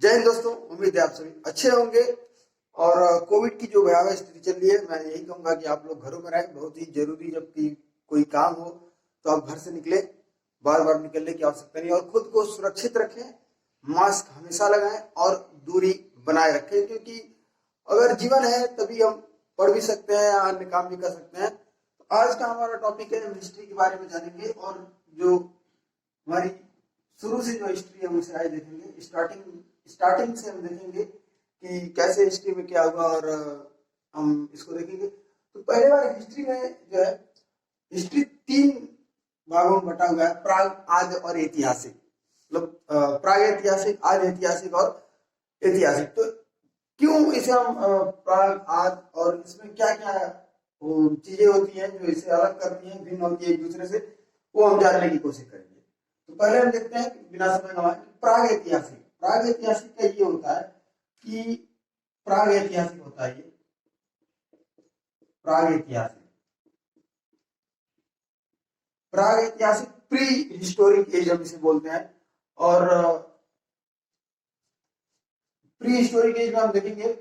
जय हिंद दोस्तों, उम्मीद है आप सभी अच्छे होंगे। और कोविड की जो भयावह स्थिति चल रही है, मैं यही कहूंगा कि आप लोग घरों में रहें। बहुत ही जरूरी, जबकि कोई काम हो तो आप घर से निकले, बार बार निकलने की आवश्यकता नहीं। और खुद को सुरक्षित रखें, मास्क हमेशा लगाएं और दूरी बनाए रखें, क्योंकि अगर जीवन है तभी हम पढ़ भी सकते हैं, अन्य काम भी कर सकते हैं। तो आज का हमारा टॉपिक है, हिस्ट्री के बारे में जानेंगे। और जो हमारी शुरू से जो हिस्ट्री है उसे आज देखेंगे। स्टार्टिंग से हम देखेंगे कि कैसे हिस्ट्री में क्या हुआ, और हम इसको देखेंगे। तो पहले वाली हिस्ट्री में जो है, हिस्ट्री तीन भागों में बटा हुआ है: प्राग, आद्य और ऐतिहासिक। मतलब प्राग ऐतिहासिक, आद्य ऐतिहासिक और ऐतिहासिक। तो क्यों इसे हम प्राग, आद्य, और इसमें क्या क्या चीजें होती हैं जो इसे अलग करती हैं, भिन्न होती है एक दूसरे से, वो हम जानने की कोशिश करेंगे। तो पहले हम देखते हैं बिना समय गंवाए प्राग ऐतिहासिक। प्राग ऐतिहासिक का ये होता है कि प्राग ऐतिहासिक होता है, ये प्राग ऐतिहासिक। प्राग ऐतिहासिक प्री हिस्टोरिक एज हम इसे बोलते हैं। और प्री हिस्टोरिक एज में हम देखेंगे,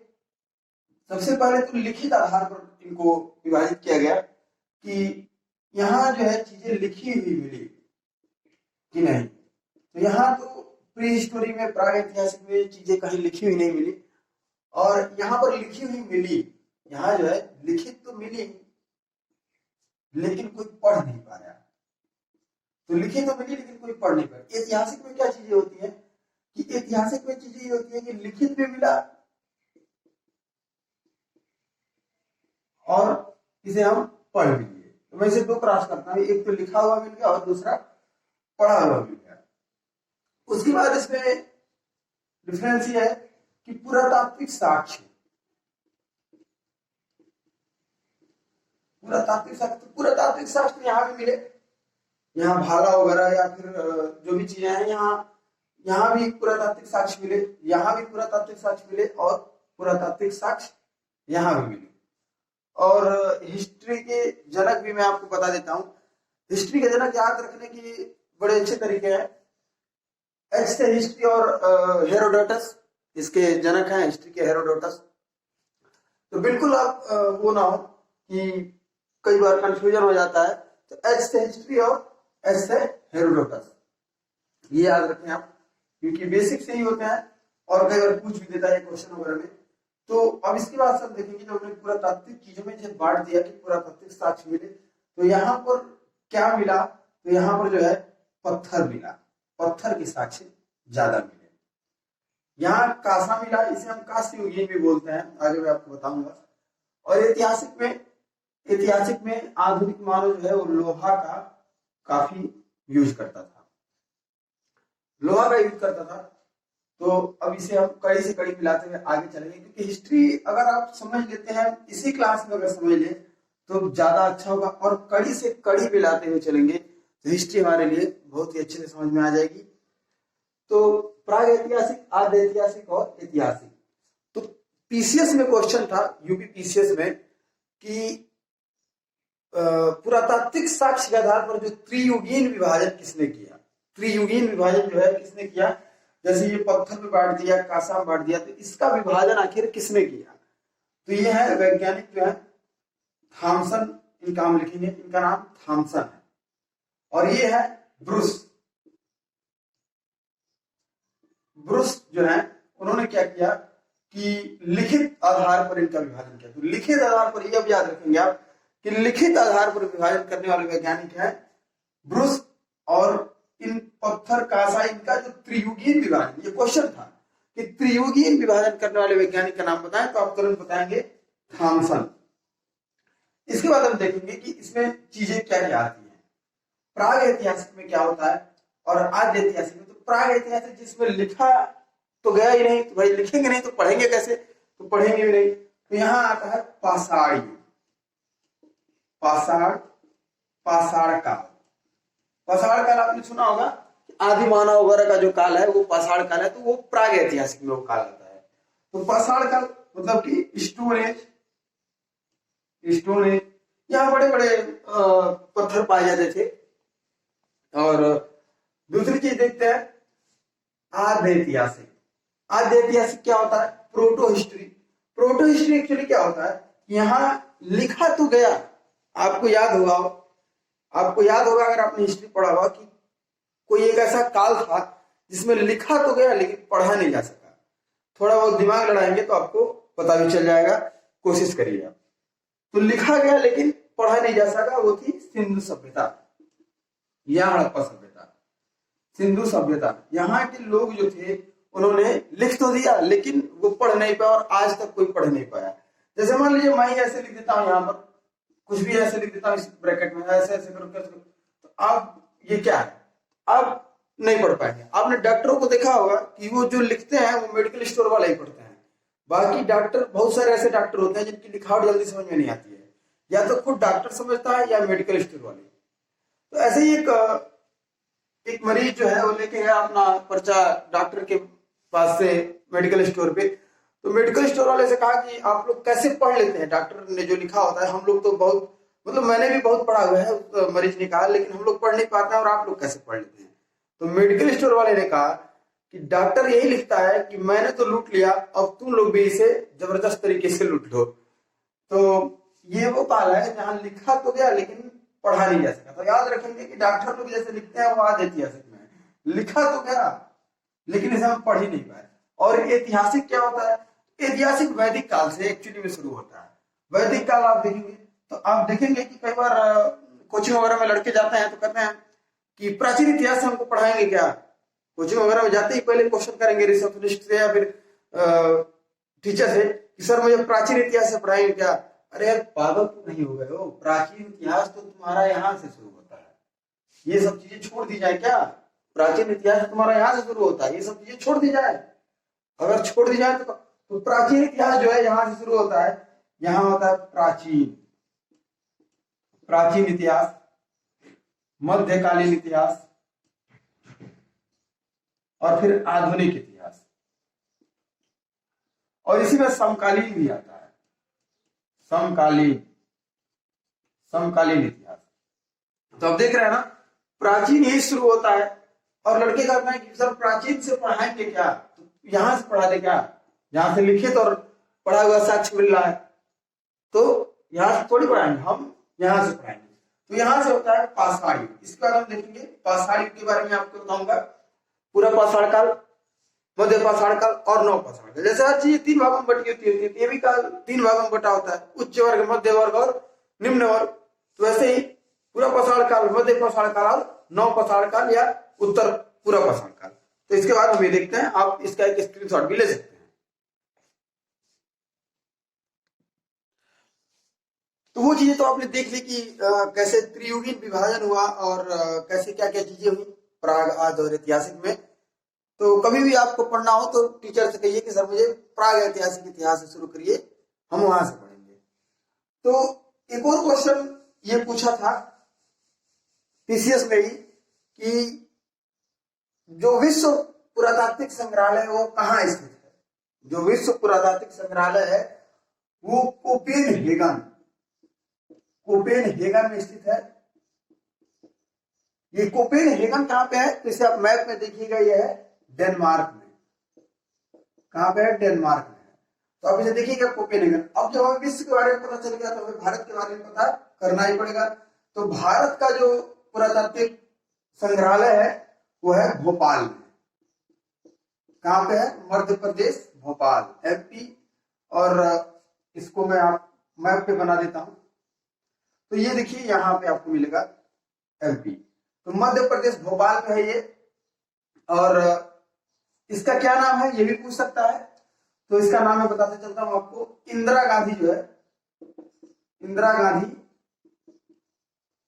सबसे पहले तो लिखित आधार पर इनको विभाजित किया गया कि यहाँ जो है चीजें लिखी हुई मिली कि नहीं। तो यहाँ तो प्री हिस्टोरी में, प्राग ऐतिहासिक में चीजें कहीं लिखी हुई नहीं मिली, और यहाँ पर लिखी हुई मिली। यहाँ जो है लिखित तो मिली, लेकिन कोई पढ़ नहीं पाया। तो लिखित तो मिली लेकिन कोई पढ़ नहीं पाया। ऐतिहासिक में क्या चीजें होती है कि ऐतिहासिक में चीजें ये होती है कि लिखित भी मिला और इसे हम पढ़ भी लिए। तो मैं इसे दो क्रॉस करता हूँ, एक तो लिखा हुआ मिल गया और दूसरा पढ़ा हुआ मिल गया। उसके बाद इसमें डिफरेंस ये है कि पुरातात्विक साक्ष्य, पुरातात्विक साक्ष्य यहाँ भी मिले। यहाँ भाला वगैरह या फिर जो भी चीजें हैं, यहाँ भी पुरातात्विक साक्ष्य मिले, यहाँ भी पुरातात्विक साक्ष्य मिले, और पुरातात्विक साक्ष्य यहाँ भी मिले। और हिस्ट्री के जनक भी मैं आपको बता देता हूँ। हिस्ट्री के जनक याद रखने की बड़े अच्छे तरीके हैं। एच से हिस्ट्री और हेरोडोटस इसके जनक हैं, हिस्ट्री के हेरोडोटस। तो बिल्कुल आप वो ना हो कि कई बार कंफ्यूजन हो जाता है। तो एच से हिस्ट्री और एच से हेरोडोटस, ये याद रखें आप, क्योंकि बेसिक से ही होते हैं और कई बार पूछ भी देता है क्वेश्चन वगैरह में। तो अब इसके बाद हम देखेंगे, जब हमने पुरातात्विक चीजों में जब बांट दिया कि पुरातात्विक साक्ष्य मिले, तो यहाँ पर क्या मिला? तो यहाँ पर जो है पत्थर मिला, पत्थर के साक्ष्य ज्यादा मिले। यहाँ कांसा मिला, इसे हम कांस्य युगीन भी बोलते हैं, आगे मैं आपको बताऊंगा। और ऐतिहासिक में आधुनिक मानव जो है वो लोहा का काफी यूज करता था, लोहा का यूज करता था। तो अब इसे हम कड़ी से कड़ी मिलाते हुए आगे चलेंगे, क्योंकि हिस्ट्री अगर आप समझ लेते हैं इसी क्लास में, अगर समझ लें तो ज्यादा अच्छा होगा। और कड़ी से कड़ी मिलाते हुए चलेंगे तो हिस्ट्री हमारे लिए बहुत ही अच्छे से समझ में आ जाएगी। तो प्राग ऐतिहासिक, आद्य ऐतिहासिक और ऐतिहासिक। तो पीसीएस में क्वेश्चन था, यूपी पीसीएस में, कि पुरातात्विक साक्ष्य के आधार पर जो त्रियुगीन विभाजन किसने किया? त्रियुगीन विभाजन जो है किसने किया? जैसे ये पत्थर में बांट दिया, कांसा में बांट दिया, तो इसका विभाजन आखिर किसने किया? तो ये है वैज्ञानिक जो है थॉमसन, इनका हम लिखेंगे, इनका नाम थॉमसन है। और ये है ब्रूस। ब्रूस जो है, उन्होंने क्या किया कि लिखित आधार पर इनका विभाजन किया। तो लिखित आधार पर, ये अब याद रखेंगे आप कि लिखित आधार पर विभाजन करने वाले वैज्ञानिक है ब्रूस। और इन पत्थर, कांसा, इनका जो त्रियुगीन विभाजन, ये क्वेश्चन था कि त्रियुगीन विभाजन करने वाले वैज्ञानिक का नाम बताएं, तो आप तुरंत बताएंगे थॉमसन। इसके बाद हम देखेंगे कि इसमें चीजें क्या क्या आती हैं। प्राग ऐतिहासिक में क्या होता है और आद्य ऐतिहासिक में। तो प्राग ऐतिहासिक जिसमें लिखा तो गया ही नहीं, तो भाई लिखेंगे नहीं तो पढ़ेंगे कैसे? तो पढ़ेंगे भी नहीं। तो यहां आता है पाषाण युग, पाषाण काल। पाषाण काल आपने सुना होगा, आदि मानव वगैरह का जो काल है वो पाषाण काल है, तो वो प्राग ऐतिहासिक में वो काल आता है। तो पाषाण काल मतलब कि स्टोन एज, यहाँ बड़े बड़े पत्थर पाए जाते थे। और दूसरी चीज देखते हैं आद्य ऐतिहासिक। आद्य ऐतिहासिक क्या होता है? Proto history. Proto history actually क्या होता है? यहाँ लिखा तो गया, आपको याद होगा, अगर आपने हिस्ट्री पढ़ा होगा कि कोई एक ऐसा काल था जिसमें लिखा तो गया लेकिन पढ़ा नहीं जा सका। थोड़ा बहुत दिमाग लड़ाएंगे तो आपको पता भी चल जाएगा, कोशिश करिए आप। तो लिखा गया लेकिन पढ़ा नहीं जा सका, वो थी सिंधु सभ्यता या हड़प्पा सभ्यता। सिंधु सभ्यता, यहाँ के लोग जो थे उन्होंने लिख तो दिया लेकिन वो पढ़ नहीं पाया, और आज तक कोई पढ़ नहीं पाया। जैसे मान लीजिए मैं ऐसे लिख देता हूँ, यहाँ पर कुछ भी ऐसे लिख देता हूँ इस ब्रैकेट में, ऐसे ऐसे करो, तो आप ये क्या है, आप नहीं पढ़ पाएंगे। आपने डॉक्टरों को देखा होगा कि वो जो लिखते हैं वो मेडिकल स्टोर वाले ही पढ़ते हैं। बाकी डॉक्टर, बहुत सारे ऐसे डॉक्टर होते हैं जिनकी लिखावट जल्दी समझ में नहीं आती है, या तो खुद डॉक्टर समझता है या मेडिकल स्टोर वाले। तो ऐसे ही एक मरीज जो है वो लेके गया अपना पर्चा डॉक्टर के पास से मेडिकल स्टोर पे। तो मेडिकल स्टोर वाले से कहा कि आप लोग कैसे पढ़ लेते हैं, डॉक्टर ने जो लिखा होता है हम लोग तो बहुत, मतलब मैंने भी बहुत पढ़ा हुआ है, तो मरीज ने कहा, लेकिन हम लोग पढ़ नहीं पाते हैं और आप लोग कैसे पढ़ लेते हैं? तो मेडिकल स्टोर वाले ने कहा कि डॉक्टर यही लिखता है कि मैंने तो लूट लिया, अब तुम लोग भी इसे जबरदस्त तरीके से लूट लो। तो ये वो काल है जहां लिखा तो गया लेकिन पढ़ा नहीं जा सका। तो याद रखेंगे कि डॉक्टर लोग जैसे लिखते हैं वो आज ऐतिहासिक में लिखा तो गया लेकिन इसे हम पढ़ ही नहीं पाए। और ऐतिहासिक क्या होता है? ऐतिहासिक वैदिक काल से एक्चुअली में शुरू होता है। वैदिक काल आप देखेंगे तो आप देखेंगे कि कई बार कोचिंग वगैरह में लड़के जाते हैं तो कहते हैं कि प्राचीन इतिहास से हमको पढ़ाएंगे क्या? कोचिंग वगैरह में जाते ही पहले क्वेश्चन करेंगे रिसेप्शनिस्ट से या फिर टीचर से कि सर मुझे प्राचीन इतिहास से पढ़ाएंगे क्या? अरे यार पागल तो नहीं हो गए हो? प्राचीन इतिहास तो तुम्हारा यहाँ से शुरू होता है, ये सब चीजें छोड़ दी जाए क्या? प्राचीन इतिहास तुम्हारा यहाँ से शुरू होता है, ये सब चीजें छोड़ दी जाए? अगर छोड़ दी जाए तो प्राचीन इतिहास जो है यहाँ से शुरू होता है। यहाँ होता है प्राचीन इतिहास, मध्यकालीन इतिहास और फिर आधुनिक इतिहास, और इसी में समकालीन भी आता है, समकालीन इतिहास। तो अब देख रहे हैं ना, प्राचीन ही शुरू होता है और लड़के कहते हैं कि सर प्राचीन से पढ़ाएंगे क्या? तो यहां से पढ़ा दे क्या? जहां से लिखित और पढ़ा हुआ साक्ष्य मिल रहा है तो यहां से थोड़ी पढ़ाएंगे, हम यहां से पढ़ाएंगे। तो यहां से होता है पाषाण युग। इसके बाद हम देखेंगे पाषाण युग के बारे में आपको बताऊंगा, पूरा पाषाण काल, मध्य पाषाण काल और नव पाषाण काल। जैसे हर चीज 3 भागों में बटी होती है, ये भी काल 3 भागों में बटा होता है, उच्च वर्ग, मध्य वर्ग और निम्न वर्ग। तो वैसे ही पूरा पाषाण काल, मध्य पाषाण काल और नव पाषाण काल या उत्तर पूरा पाषाण काल। तो इसके बाद हम ये देखते हैं, आप इसका एक स्क्रीनशॉट भी ले सकते हैं। तो वो चीजें तो आपने देख ली कि कैसे त्रियुगीन विभाजन हुआ और कैसे क्या क्या चीजें हुई प्राग, आज और ऐतिहासिक में। तो कभी भी आपको पढ़ना हो तो टीचर से कहिए कि सर मुझे प्राग ऐतिहासिक इतिहास से शुरू करिए, हम वहां से पढ़ेंगे। तो एक और क्वेश्चन ये पूछा था पीसीएस में ही कि जो विश्व पुरातात्विक संग्रहालय वो कहाँ स्थित है? जो विश्व पुरातात्विक संग्रहालय है वो कोपेनहेगन में स्थित है। ये कोपेनहेगन कहाँ पे है? तो इसे आप मैप में देखिएगा, ये है डेनमार्क में। कहाँ पे है? डेनमार्क में है। तो आप इसे देखिएगा कोपेनहेगन। अब जब हमें विश्व के बारे में पता चल गया तो हमें भारत के बारे में पता करना ही पड़ेगा। तो भारत का जो पुरातात्विक संग्रहालय है वो है भोपाल में। कहाँ पे है? मध्य प्रदेश, भोपाल, एमपी। और इसको मैं आप मैप पे बना देता हूं। तो ये देखिए यहाँ पे आपको मिलेगा एमपी। तो मध्य प्रदेश भोपाल में है ये। और इसका क्या नाम है ये भी पूछ सकता है। तो इसका नाम मैं बताते चलता हूं आपको। इंदिरा गांधी जो है, इंदिरा गांधी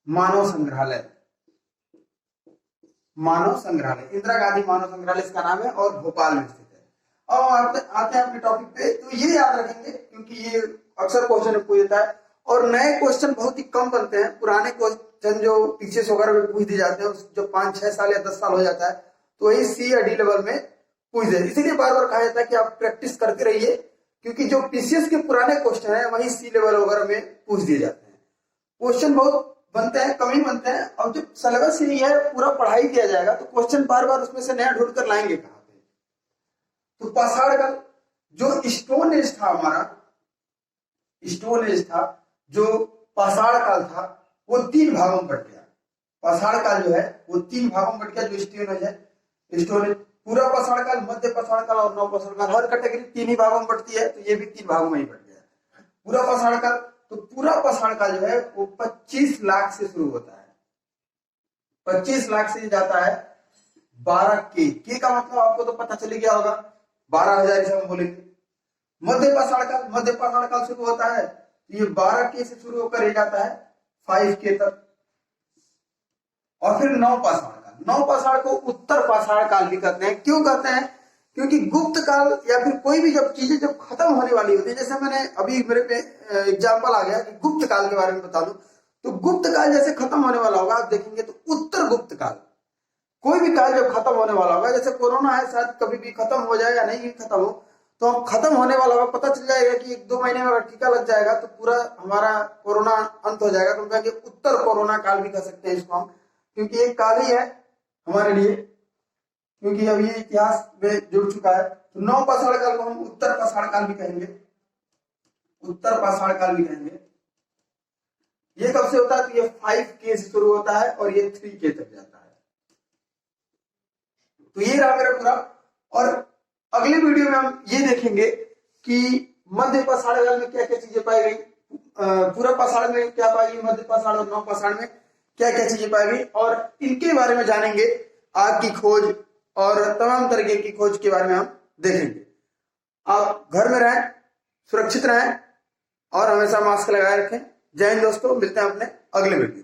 मानव संग्रहालय, इंदिरा गांधी मानव संग्रहालय इसका नाम है और भोपाल में स्थित है। अब आते हैं अपने टॉपिक पे। तो ये याद रखेंगे क्योंकि ये अक्सर क्वेश्चन पूछ देता है और नए क्वेश्चन बहुत ही कम बनते हैं। पुराने क्वेश्चन जो पीसीएस वगैरह में पूछ दिए जाते हैं, जो 5-6 साल या 10 साल हो जाता है, तो वही सी या डी लेवल में पूछ दे। इसीलिए बार बार कहा जाता है कि आप प्रैक्टिस करते रहिए, क्योंकि जो पीसीएस के पुराने क्वेश्चन है वही सी लेवल वगैरह में पूछ दिए जाते हैं। क्वेश्चन बहुत बनते हैं, कम ही बनते हैं। अब जब सिलेबस ही है, पूरा पढ़ाई किया जाएगा, तो क्वेश्चन बार बार उसमें से नया ढूंढ कर लाएंगे कहाँ पे? तो पाषाण काल जो स्टोन एज था हमारा, स्टोन एज था जो पाषाण काल था, वो 3 भागों में बट गया। पाषाण काल जो है वो 3 भागों में बट गया। जो स्टोन एज है, स्टोन एज, पूरा पाषाण काल, मध्य पाषाण काल और नव पाषाण काल, हर कैटेगरी 3 ही भागों में बढ़ती है, तो ये भी 3 भागों में ही बढ़ गया। पूरा पाषाण काल, तो पूरा पाषाण काल जो है वो 25 लाख से शुरू होता है, 25 लाख से जाता है 12 के का मतलब आपको तो पता चल गया होगा, 12,000 इसे हम बोलेंगे। मध्य पाषाण काल शुरू होता है, तो ये 12 के से शुरू होकर जाता है 5 के तक। और फिर नव पाषाण को उत्तर पाषाण काल भी कहते हैं। क्यों कहते हैं? क्योंकि गुप्त काल या फिर कोई भी जब चीजें जब खत्म होने वाली होती है, जैसे मैंने अभी मेरे पे एग्जांपल आ गया कि गुप्त काल के बारे में बता दूं, तो गुप्त काल जैसे खत्म होने वाला होगा, आप देखेंगे तो उत्तर गुप्त काल, कोई भी काल जब खत्म होने वाला होगा, जैसे कोरोना है, शायद कभी भी खत्म हो जाए या नहीं भी खत्म हो, तो हम खत्म होने वाला होगा, पता चल जाएगा कि 1-2 महीने में टीका लग जाएगा तो पूरा हमारा कोरोना अंत हो जाएगा, तो हम कहेंगे उत्तर कोरोना काल भी कह सकते हैं इसको हम, क्योंकि एक काल ही है हमारे लिए, क्योंकि अब ये इतिहास में जुड़ चुका है। तो नव पाषाण काल को हम उत्तर पाषाण काल भी कहेंगे, उत्तर पाषाण काल भी कहेंगे। ये कब से होता है? तो ये 5K से शुरू होता है और ये 3K तक जाता है। तो ये रहा मेरा पूरा। और अगले वीडियो में हम ये देखेंगे कि मध्य पाषाण काल में क्या क्या चीजें पाई गई, पूरा पाषाण में क्या पाई गई, मध्य पाषाण और नव पाषाण में क्या क्या चीजें पाई गई, और इनके बारे में जानेंगे। आग की खोज और तमाम तरीके की खोज के बारे में हम देखेंगे। आप घर में रहें, सुरक्षित रहें और हमेशा मास्क लगाए रखें। जय हिंद दोस्तों, मिलते हैं अपने अगले वीडियो।